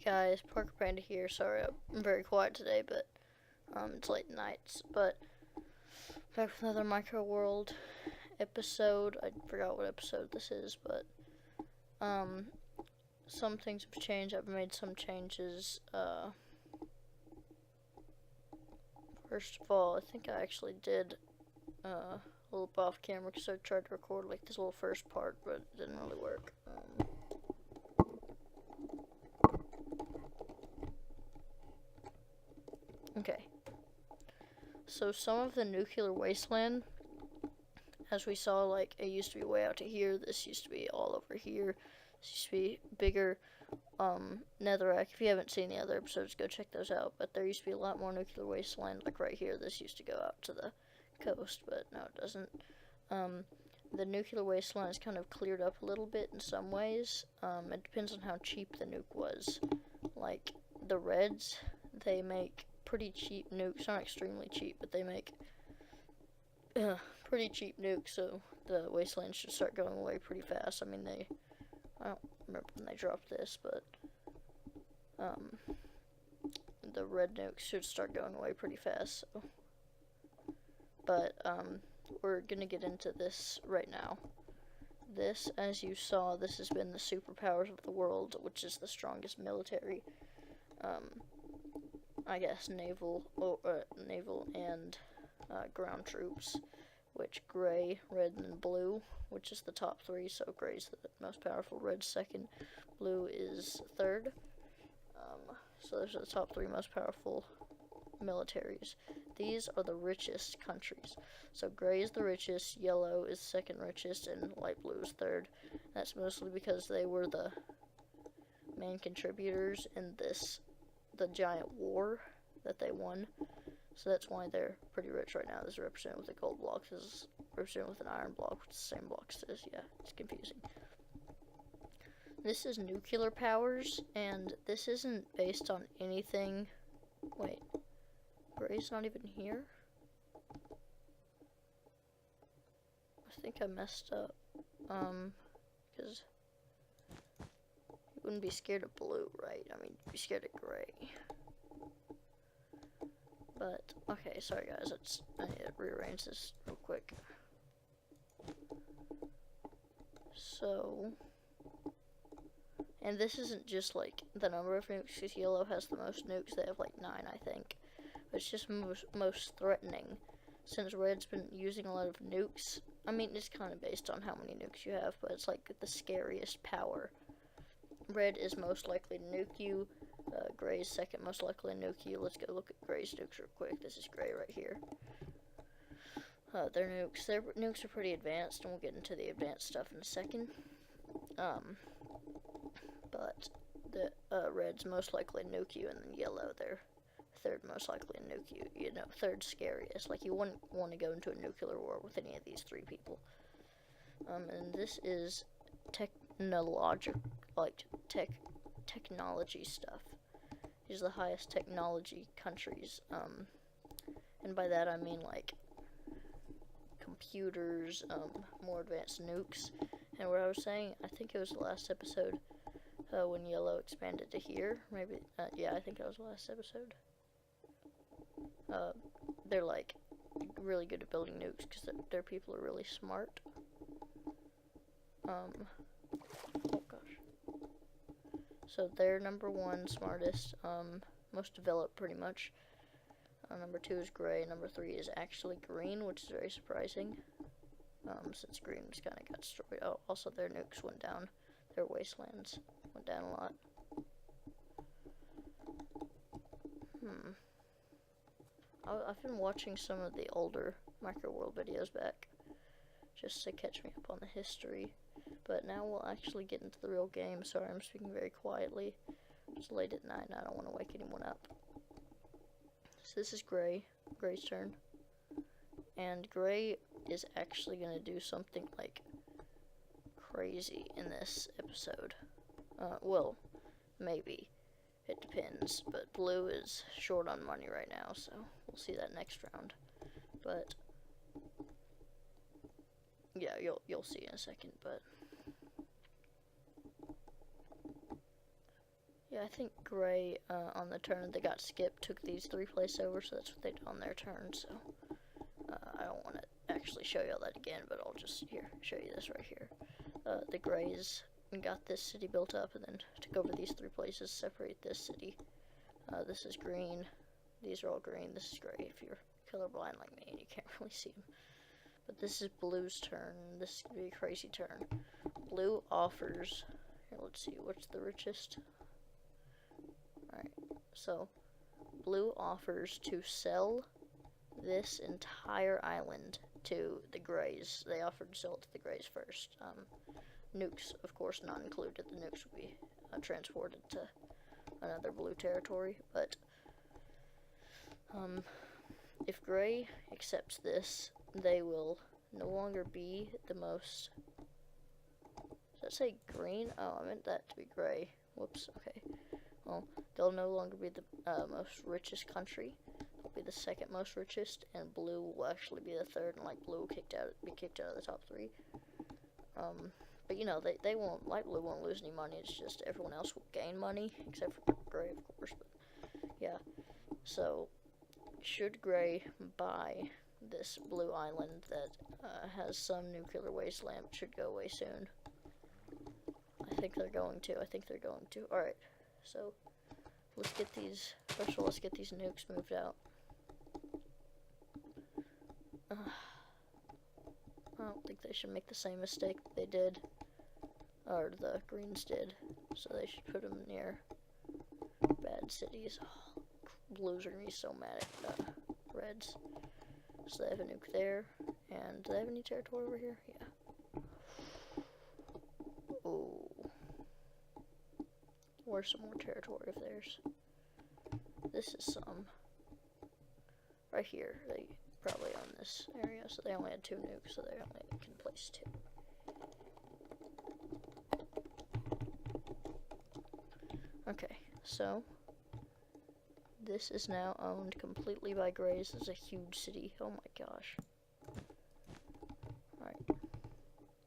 guys, Parker Panda here. Sorry, I'm very quiet today, but it's late nights. But back with another Micro World episode. I forgot what episode this is, but um, some things have changed. I've made some changes. First of all, I think I actually did a little bit off camera because I tried to record like this little first part, but it didn't really work. Okay. So some of the nuclear wasteland, as we saw, like it used to be way out to here. This used to be all over here. This used to be bigger. Netherrack. If you haven't seen the other episodes, go check those out. But there used to be a lot more nuclear wasteland, like right here. This used to go out to the coast, but no, it doesn't. The nuclear wasteland is kind of cleared up a little bit in some ways. It depends on how cheap the nuke was. Like the Reds, they make pretty cheap nukes. Not extremely cheap, but they make pretty cheap nukes. So the wasteland should start going away pretty fast. I mean, I don't remember when they dropped this, but the red nukes should start going away pretty fast. So, but we're gonna get into this right now. This, as you saw, this has been the superpowers of the world, which is the strongest military. I guess naval and ground troops. Which gray, red, and blue, which is the top three. So gray's the most powerful, red's second, blue is third. So those are the top three most powerful militaries. These are the richest countries. So gray is the richest, yellow is second richest, and light blue is third. That's mostly because they were the main contributors in the giant war that they won. So that's why they're pretty rich right now. This is represented with a gold block. This is represented with an iron block, which is the same block as this. Yeah, it's confusing. This is nuclear powers, and this isn't based on anything. Wait, gray's not even here? I think I messed up. Because you wouldn't be scared of blue, right? I mean, you'd be scared of gray. But, okay, sorry guys, I need to rearrange this real quick. So, and this isn't just like the number of nukes, because yellow has the most nukes. They have like 9, I think. But it's just most threatening, since red's been using a lot of nukes. I mean, it's kind of based on how many nukes you have, but it's like the scariest power. Red is most likely to nuke you. Gray's second most likely to nuke you. Let's go look at Gray's nukes real quick. This is Gray right here. Their nukes are pretty advanced, and we'll get into the advanced stuff in a second. But the Red's most likely to nuke you, and then yellow, they're third most likely to nuke you. You know, third scariest. Like, you wouldn't want to go into a nuclear war with any of these three people. And this is technology stuff. These are the highest technology countries, and by that I mean like computers, more advanced nukes. And what I was saying, I think it was the last episode when yellow expanded to here. Maybe, yeah, I think that was the last episode. They're like really good at building nukes because their people are really smart. Oh gosh. So they're number one smartest, most developed pretty much. Number 2 is gray. Number 3 is actually green, which is very surprising, since green just kind of got destroyed. Oh, also their nukes went down. Their wastelands went down a lot. I've been watching some of the older Micro World videos back, just to catch me up on the history. But now we'll actually get into the real game. Sorry, I'm speaking very quietly. It's late at night and I don't want to wake anyone up. So this is Gray. Gray's turn. And Gray is actually going to do something like crazy in this episode. Well, maybe. It depends. But Blue is short on money right now, so we'll see that next round. But yeah, you'll see in a second, but Yeah, I think gray on the turn they got skipped took these 3 places over, so that's what they did on their turn. So I don't want to actually show you all that again, but I'll just show you this right here. The grays got this city built up and then took over these 3 places, separate this city. This is green. These are all green. This is gray if you're colorblind like me and you can't really see them. But this is blue's turn. This is going to be a crazy turn. Blue offers... Here, let's see. What's the richest? Alright. So, blue offers to sell this entire island to the grays. They offered to sell it to the grays first. Nukes, of course, not included. The nukes will be transported to another blue territory. But if gray accepts this, they will no longer be the most... Does that say green? Oh, I meant that to be gray. Whoops, okay. Well, they'll no longer be the most richest country. They'll be the second most richest, and blue will actually be the third, and like blue will be kicked out of the top 3. But you know, they won't, light blue won't lose any money. It's just everyone else will gain money, except for gray, of course. But yeah, so should gray buy this blue island that has some nuclear wasteland, should go away soon. I think they're going to. Alright, so let's get these, first of all, let's get these nukes moved out. I don't think they should make the same mistake that they did, or the Greens did, so they should put them near bad cities. Oh, Blues are going to be so mad at Reds. So they have a nuke there, and do they have any territory over here? Yeah. Oh. Where's some more territory of theirs? This is some. Right here, they probably own this area, so they only had 2 nukes, so they only can place 2. Okay, so this is now owned completely by Grays. This is a huge city. Oh my gosh. Alright.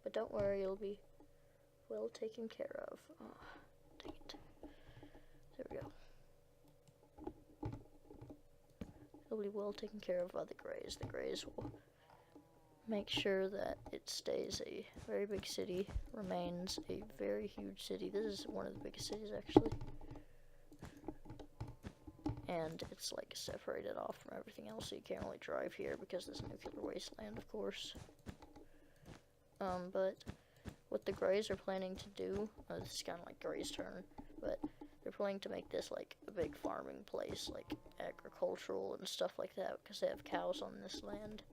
But don't worry, it'll be well taken care of. Oh, dang it. There we go. It'll be well taken care of by the Grays. The Grays will make sure that it stays a very big city, remains a very huge city. This is one of the biggest cities, actually. And it's like separated off from everything else, so you can't really drive here because there's a nuclear wasteland, of course. But what the Grays are planning to do, this is kind of like Gray's turn, but they're planning to make this like a big farming place, like agricultural and stuff like that, because they have cows on this land.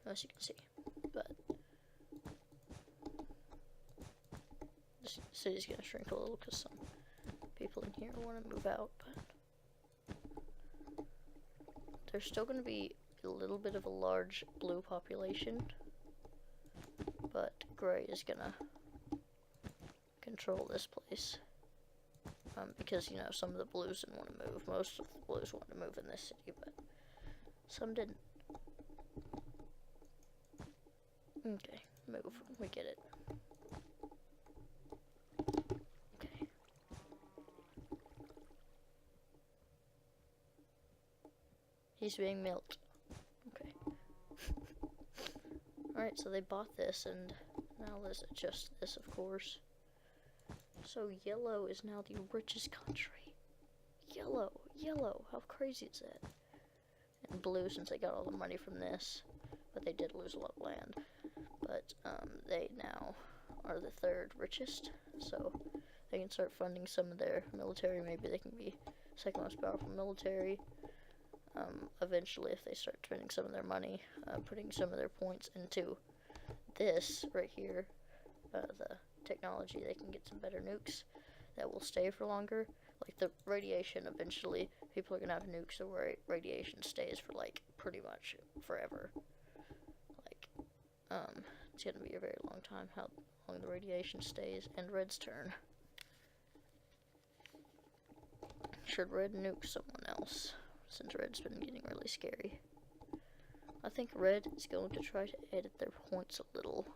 As you can see, but this city's gonna shrink a little because some people in here want to move out, but there's still going to be a little bit of a large blue population, but Gray is going to control this place, because, you know, some of the blues didn't want to move. Most of the blues wanted to move in this city, but some didn't. Okay, move. We get it. Okay. He's being milked. Okay. Alright, so they bought this, and now let's adjust this, of course. So yellow is now the richest country. Yellow! How crazy is that? And blue, since they got all the money from this, but they did lose a lot of land. But they now are the 3rd richest, so they can start funding some of their military. Maybe they can be 2nd most powerful military. Eventually, if they start spending some of their money, putting some of their points into this right here, the technology, they can get some better nukes that will stay for longer. Like the radiation, eventually, people are gonna have nukes where radiation stays for like pretty much forever. Like, it's gonna be a very long time how long the radiation stays. And Red's turn. Should Red nuke someone else? Since Red's been getting really scary. I think Red is going to try to edit their points a little.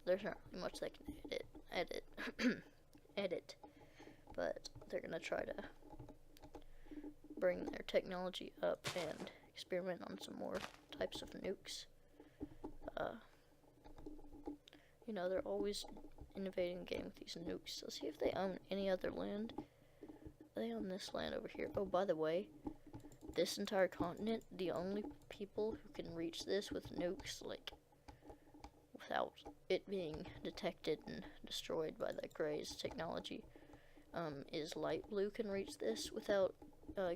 There's not really much they can edit. edit, edit, but they're gonna try to bring their technology up and experiment on some more types of nukes. You know, they're always innovating the game with these nukes. Let's see if they own any other land. They own this land over here. Oh, by the way, this entire continent, the only people who can reach this with nukes, like, without it being detected and destroyed by the Grey's technology, is Light Blue can reach this without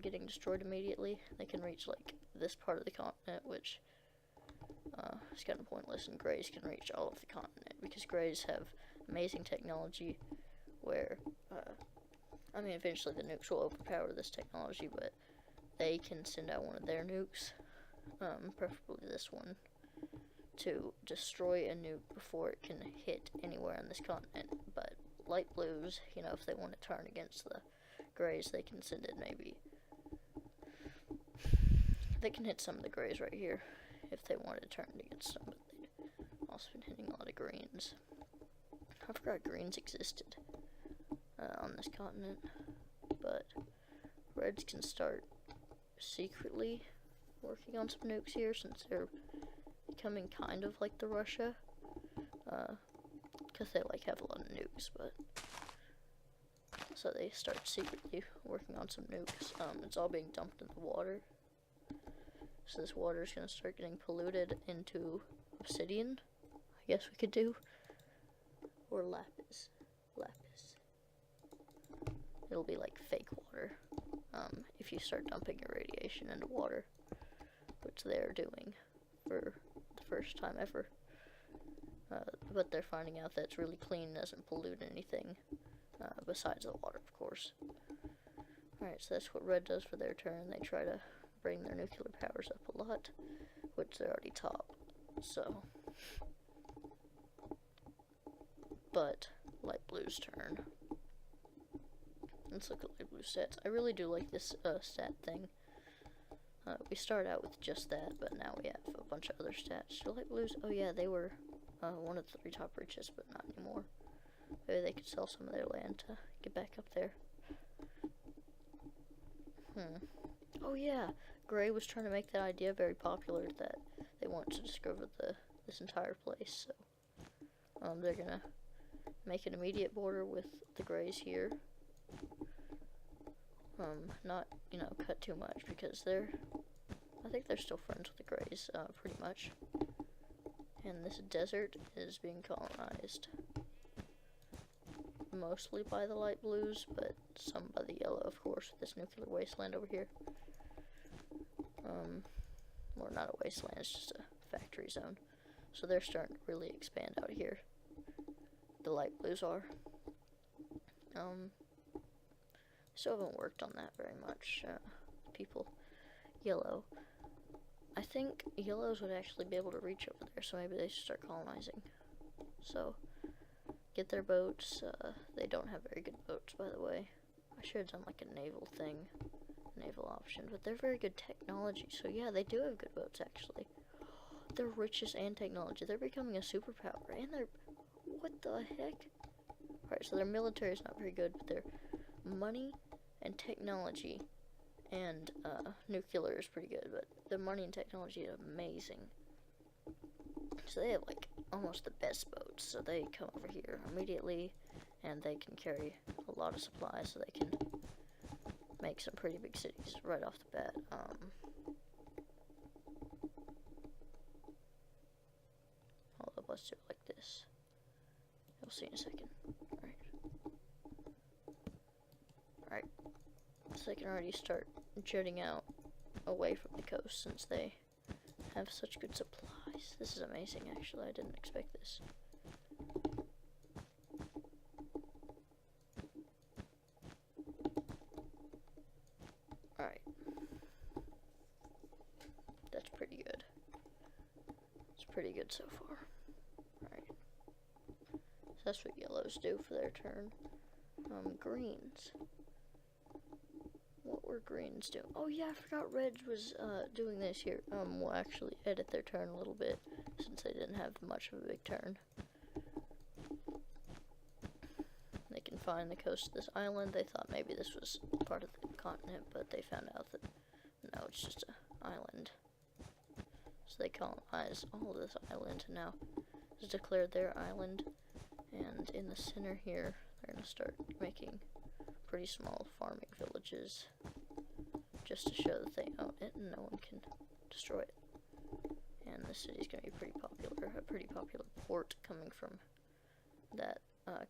getting destroyed immediately. They can reach, like, this part of the continent, which is kind of pointless, and Greys can reach all of the continent, because Greys have amazing technology where, I mean, eventually the nukes will overpower this technology, but they can send out one of their nukes, preferably this one, to destroy a nuke before it can hit anywhere on this continent. But Light Blues, you know, if they want to turn against the Greys, they can send it maybe. They can hit some of the Greys right here if they wanted to turn against them, but they've also been hitting a lot of greens. I forgot greens existed on this continent, but Reds can start secretly working on some nukes here, since they're becoming kind of like the Russia, because they like have a lot of nukes, but so they start secretly working on some nukes. It's all being dumped in the water, so this water is going to start getting polluted into obsidian, I guess we could do, or lapis. It'll be like fake water, if you start dumping your radiation into water, which they're doing for the first time ever. But they're finding out that it's really clean and doesn't pollute anything, besides the water, of course. Alright, so that's what Red does for their turn. They try to bring their nuclear powers up a lot, which they're already top, so. But Light Blue's turn. Let's look at Light Blue stats. I really do like this stat thing. We start out with just that, but now we have a bunch of other stats. So Light Blues, oh yeah, they were one of the 3 top richest, but not anymore. Maybe they could sell some of their land to get back up there. Oh yeah, Grey was trying to make that idea very popular that they want to discover this entire place. So they're gonna make an immediate border with the Greys here. Not, you know, cut too much, because I think they're still friends with the Greys, pretty much. And this desert is being colonized mostly by the Light Blues, but some by the Yellow, of course, with this nuclear wasteland over here. Or not a wasteland, it's just a factory zone. So they're starting to really expand out here. The Light Blues are. Still haven't worked on that very much. People, Yellow. I think Yellows would actually be able to reach over there, so maybe they should start colonizing. So, get their boats. They don't have very good boats, by the way. I should have done like a naval thing, naval option, but they're very good technology. So yeah, they do have good boats, actually. They're richest and technology. They're becoming a superpower, and they're, what the heck? Alright, so their military is not very good, but their money and technology and nuclear is pretty good, but their money and technology is amazing. So they have like almost the best boats, so they come over here immediately, and they can carry a lot of supplies, so they can make some pretty big cities right off the bat. Hold up, let's do it like this. You'll see in a second. Alright, so they can already start jetting out away from the coast, since they have such good supplies. This is amazing, actually. I didn't expect this. Alright. That's pretty good. It's pretty good so far. Alright. So that's what Yellows do for their turn. Greens. What were Greens doing? Oh yeah, I forgot Reds was doing this here. We'll actually edit their turn a little bit, since they didn't have much of a big turn. find the coast of this island. They thought maybe this was part of the continent, but they found out that no, it's just an island. So they colonized all of this island, and now it's declared their island. And in the center here, they're going to start making pretty small farming villages just to show that they own it and no one can destroy it. And the city's going to be pretty popular, a pretty popular port coming from that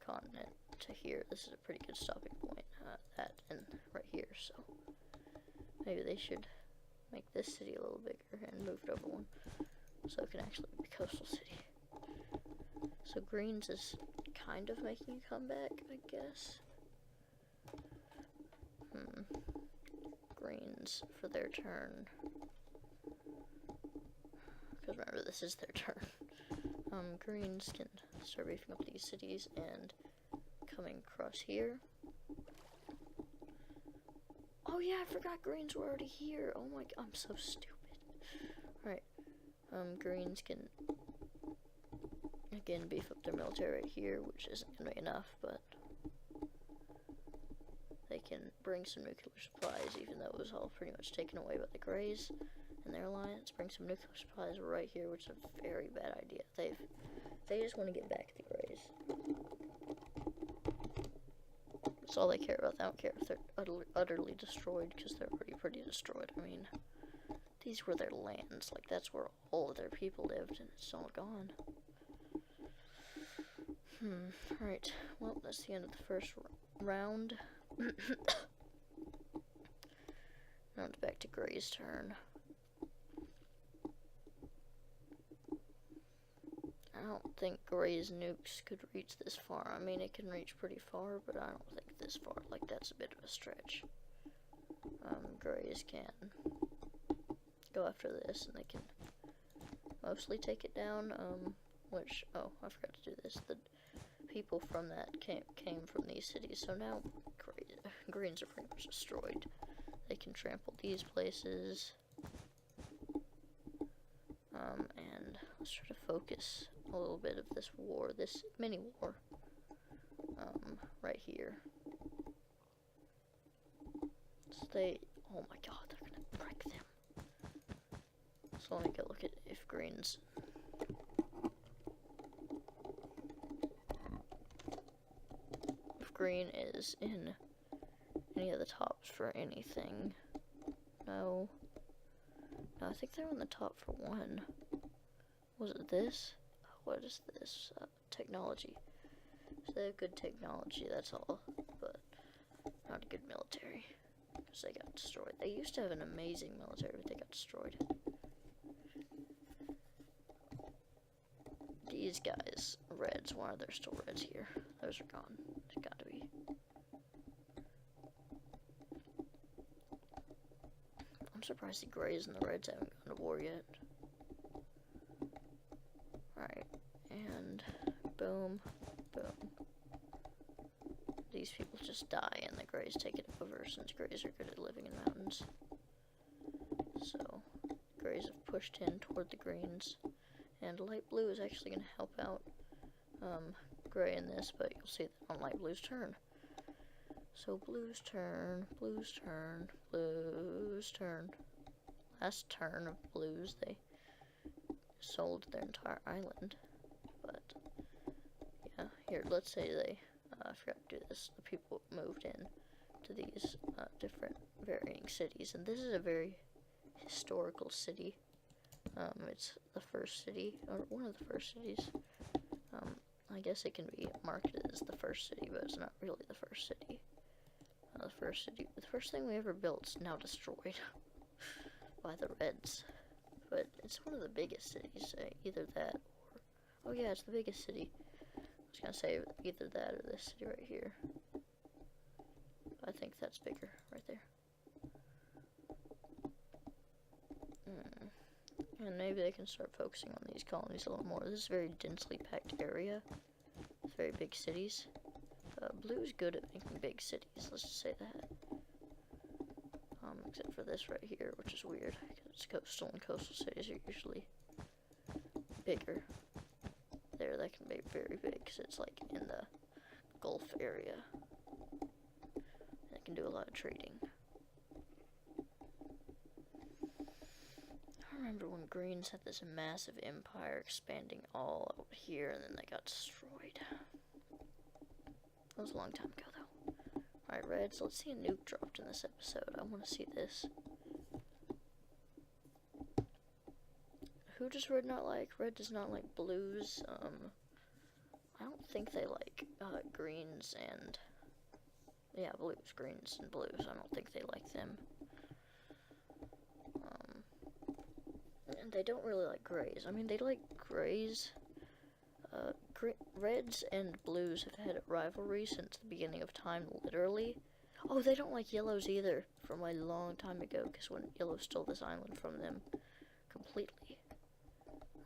continent to here. This is a pretty good stopping point, that and right here, so maybe they should make this city a little bigger and move it over one so it can actually be a coastal city. So Greens is kind of making a comeback, I guess. Greens for their turn. Because remember, this is their turn. Greens can start beefing up these cities and coming across here. Oh yeah, I forgot Greens were already here. Oh my god, I'm so stupid. Alright, Greens can again beef up their military right here, which isn't gonna be enough, but they can bring some nuclear supplies, even though it was all pretty much taken away by the Greys and their alliance. Bring some nuclear supplies right here, which is a very bad idea. They just want to get back at the Greys. That's all they care about. They don't care if they're utterly destroyed, because they're already pretty destroyed. I mean, these were their lands. Like, that's where all of their people lived, and it's all gone. Right. Well, that's the end of the first round. Now it's back to Gray's turn. I don't think Gray's nukes could reach this far. I mean, it can reach pretty far, but I don't think this far. Like, that's a bit of a stretch. Gray's can go after this, and they can mostly take it down, which, oh, I forgot to do this. The people from that came from these cities, so now Greens are pretty much destroyed. They can trample these places. And let's try to focus a little bit of this war, this mini war, right here. So oh my god, they're gonna break them. So let me go look at if Greens. If Green is in any of the tops for anything. No. No, I think they're on the top for one. Was it this? What is this? Technology. So they have good technology, that's all. But not a good military. Because they got destroyed. They used to have an amazing military, but they got destroyed. These guys, Reds, why are there still Reds here? Those are gone. There's got to be. I'm surprised the Greys and the Reds haven't gone to war yet. Alright, and boom, boom. These people just die and the Greys take it over, since Greys are good at living in mountains. So, Greys have pushed in toward the Greens, and Light Blue is actually going to help out Gray in this, but you'll see that on Light Blue's turn. So Blue's turn, Blue's turn, Blue's turn. Last turn of Blue's, they sold their entire island. But, yeah, here, let's say they, I forgot to do this, the people moved in to these different varying cities, and this is a very historical city. It's the first city, or one of the first cities. I guess it can be marketed as the first city, but it's not really the first city. The first thing we ever built is now destroyed by the Reds. But it's one of the biggest cities, either that or, oh yeah, it's the biggest city. I was gonna say either that or this city right here. I think that's bigger, right there. And maybe they can start focusing on these colonies a little more. This is a very densely packed area. It's very big cities. Blue's good at making big cities, let's just say that. Except for this right here, which is weird, because it's coastal, and coastal cities are usually bigger. There, that can be very big, because it's like in the Gulf area. can do a lot of trading. I remember when Greens had this massive empire expanding all out here, and then they got destroyed. That was a long time ago, though. Alright, Reds, let's see a nuke dropped in this episode. I want to see this. Who does Red not like? Red does not like blues. I don't think they like greens and... yeah, blues, greens, and blues. I don't think they like them. And they don't really like grays. I mean, they like grays. Reds and blues have had a rivalry since the beginning of time, literally. Oh, they don't like yellows either, from a long time ago, because when yellow stole this island from them completely.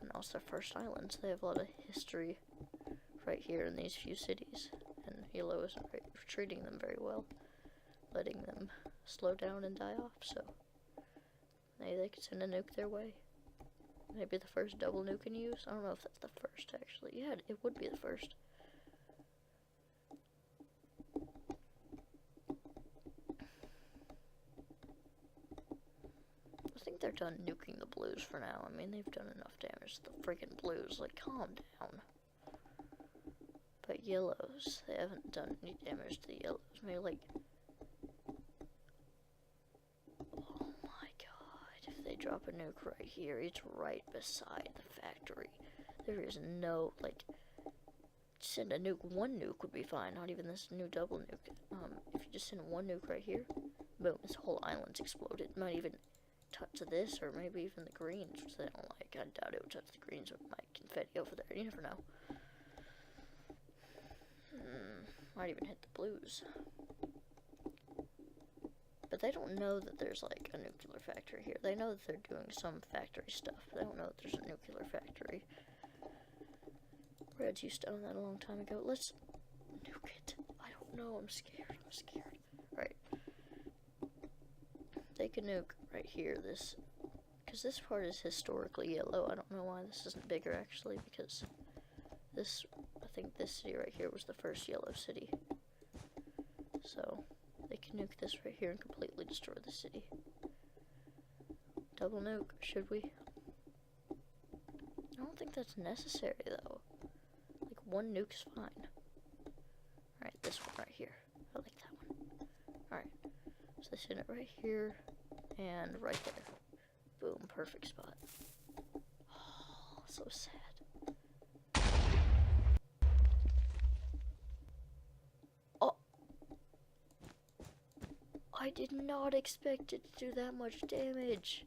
And also their first islands. They have a lot of history right here in these few cities, and yellow isn't treating them very well, letting them slow down and die off, so maybe they could send a nuke their way. Maybe the first double nuke in use? I don't know if that's the first, actually. Yeah, it would be the first. I think they're done nuking the blues for now. I mean, they've done enough damage to the freaking blues. Like, calm down. But yellows, they haven't done any damage to the yellows. Maybe, like... oh my god. If they drop a nuke right here, it's right beside the factory. There is no, like... send a nuke. One nuke would be fine. Not even this new double nuke. If you just send one nuke right here, boom, this whole island's exploded. Might even touch this, or maybe even the greens, which they don't like. I doubt it would touch the greens with my confetti over there. You never know. Might even hit the blues. But they don't know that there's like a nuclear factory here. They know that they're doing some factory stuff. They don't know that there's a nuclear factory. Reds used to own that a long time ago. Let's nuke it. I don't know. I'm scared. I'm scared. Right. They can nuke right here. This, because this part is historically yellow. I don't know why this isn't bigger actually, because this, I think this city right here was the first yellow city. So they can nuke this right here and completely destroy the city. Double nuke, should we? I don't think that's necessary though. Like one nuke's fine. Alright, this one right here. I like that one. Alright. So they send it right here and right there. Boom, perfect spot. Oh, so sad. I did not expect it to do that much damage.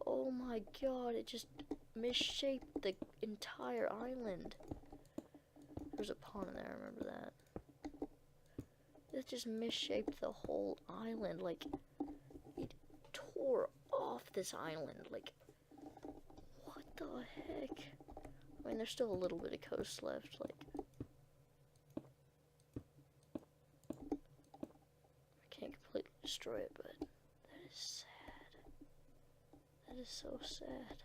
Oh my god, it just misshaped the entire island. There's a pond in there, I remember that. It just misshaped the whole island, like, it tore off this island, like, what the heck? I mean, there's still a little bit of coast left, like, destroy it, but that is sad. That is so sad.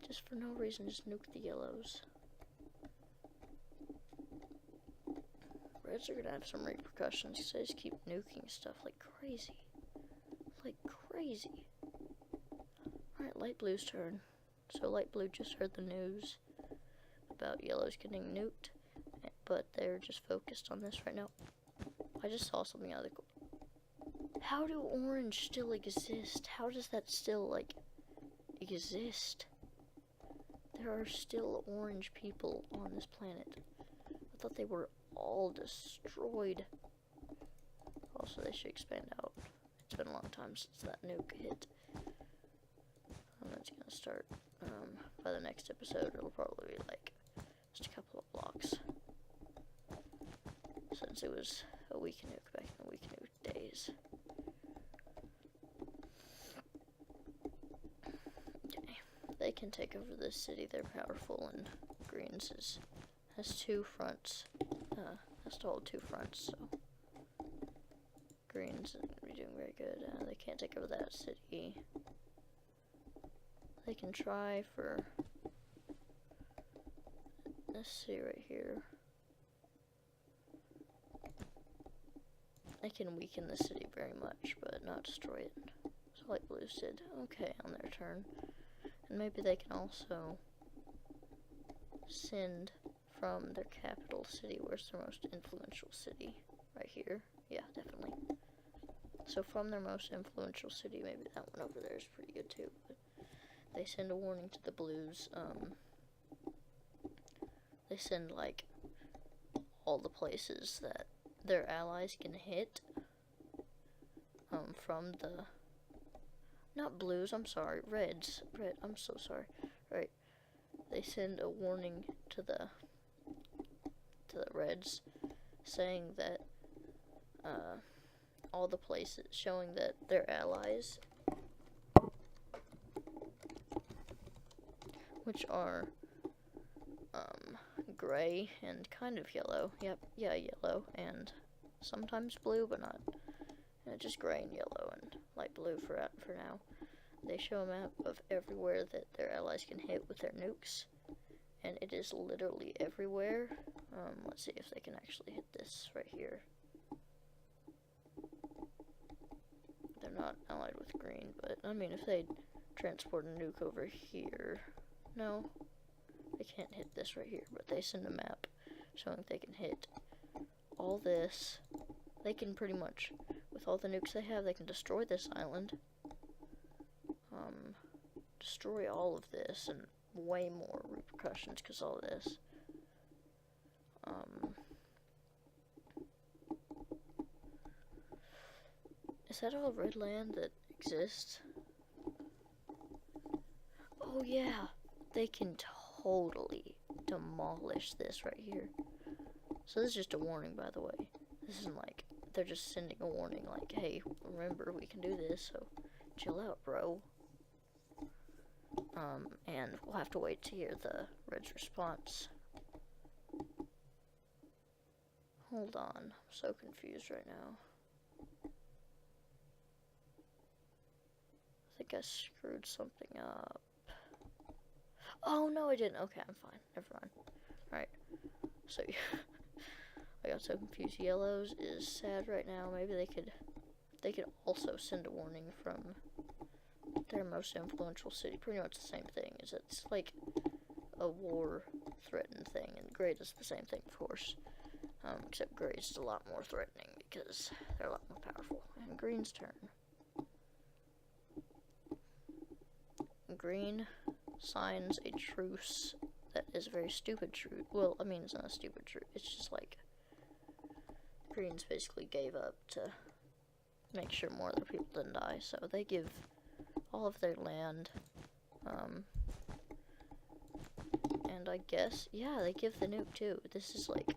Just for no reason, just nuke the yellows. Reds are gonna have some repercussions because they just keep nuking stuff like crazy. Like crazy. Alright, light blue's turn. So light blue just heard the news about yellows getting nuked, but they're just focused on this right now. I just saw something out of the corner. How do orange still exist? How does that still, like, exist? There are still orange people on this planet. I thought they were all destroyed. Also, they should expand out. It's been a long time since that nuke hit. And that's gonna start, by the next episode, it'll probably be, like, just a couple of blocks. Since it was a weak nuke back in the weak nuke days. Okay, they can take over this city. They're powerful, and Greens has two fronts. Has to hold two fronts, so Greens isn't gonna be doing very good. They can't take over that city. They can try for this city right here. They can weaken the city very much, but not destroy it. So like Blues did. Okay, on their turn. And maybe they can also send from their capital city. Where's their most influential city? Right here. Yeah, definitely. So from their most influential city, maybe that one over there is pretty good too. But they send a warning to the Blues. They send like all the places that their allies can hit. From the not Blues. I'm sorry, Reds. Red. I'm so sorry. Right. They send a warning to the Reds, saying that all the places, showing that their allies, which are gray and kind of yellow. Yep, yeah, yellow and sometimes blue, but not just gray and yellow and light blue for now. They show a map of everywhere that their allies can hit with their nukes, and it is literally everywhere. Let's see if they can actually hit this right here. They're not allied with green, but I mean, if they transport a nuke over here, no, they can't hit this right here, but they send a map showing they can hit all this. They can pretty much, with all the nukes they have, they can destroy this island, destroy all of this, and way more repercussions because all of this. Is that all red land that exists? Oh yeah, they can totally demolish this right here. So this is just a warning, by the way. This isn't like, they're just sending a warning like, hey, remember, we can do this, so chill out, bro. And we'll have to wait to hear the Red's response. Hold on, I'm so confused right now. I think I screwed something up. Oh, no, I didn't. Okay, I'm fine. Never mind. Alright. So, I got so confused. Yellows is sad right now. Maybe they could also send a warning from their most influential city. Pretty much the same thing. It's like a war-threatened thing, and gray does the same thing, of course. Except gray is a lot more threatening because they're a lot more powerful. And green's turn. Green signs a truce that is a very stupid truce. Well, I mean, it's not a stupid truce. It's just like Greens basically gave up to make sure more other people didn't die. So they give all of their land, and I guess, yeah, they give the nuke too. This is like,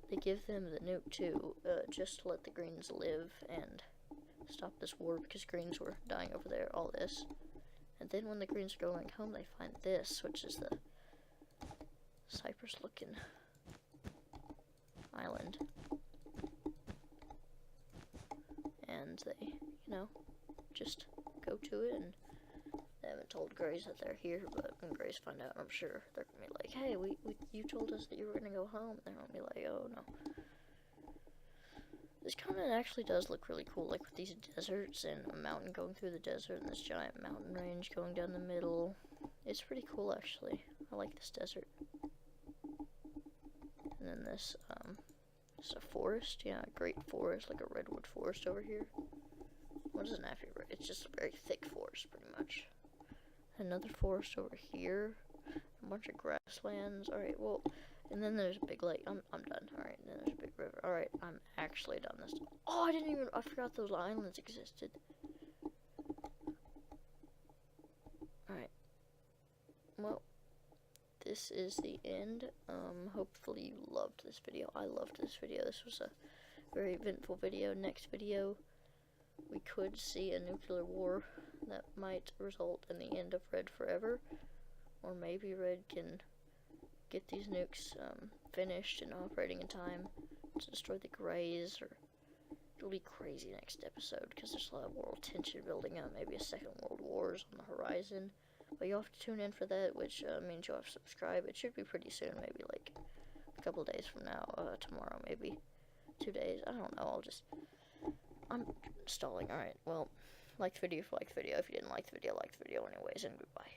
they give them the nuke too, just to let the Greens live and stop this war because Greens were dying over there, all this. And then when the Greens are going home, they find this, which is the Cyprus-looking island. And they, just go to it, and they haven't told Grays that they're here, but when Grays find out, I'm sure they're gonna be like, hey, you told us that you were gonna go home. They're gonna be like, oh, no. This continent actually does look really cool, like with these deserts and a mountain going through the desert and this giant mountain range going down the middle. It's pretty cool, actually. I like this desert. And then this is a forest. Yeah, a great forest, like a redwood forest over here. What is an aphid? It's just a very thick forest, pretty much. Another forest over here. A bunch of grasslands. Alright, well, and then there's a big lake. I'm done. Alright, and then there's a big river. Alright, I'm actually done this. Oh, I forgot those islands existed. Alright. Well, this is the end. Hopefully you loved this video. I loved this video. This was a very eventful video. Next video, we could see a nuclear war that might result in the end of Red forever. Or maybe Red can get these nukes finished and operating in time to destroy the Greys, or it'll be crazy next episode because there's a lot of world tension building up. Maybe a second world war is on the horizon, but you'll have to tune in for that, which means you'll have to subscribe. It should be pretty soon, maybe like a couple days from now, tomorrow maybe. 2 days. I don't know. I'm stalling. Alright, well, like the video if you liked the video. If you didn't like the video, anyways, and goodbye.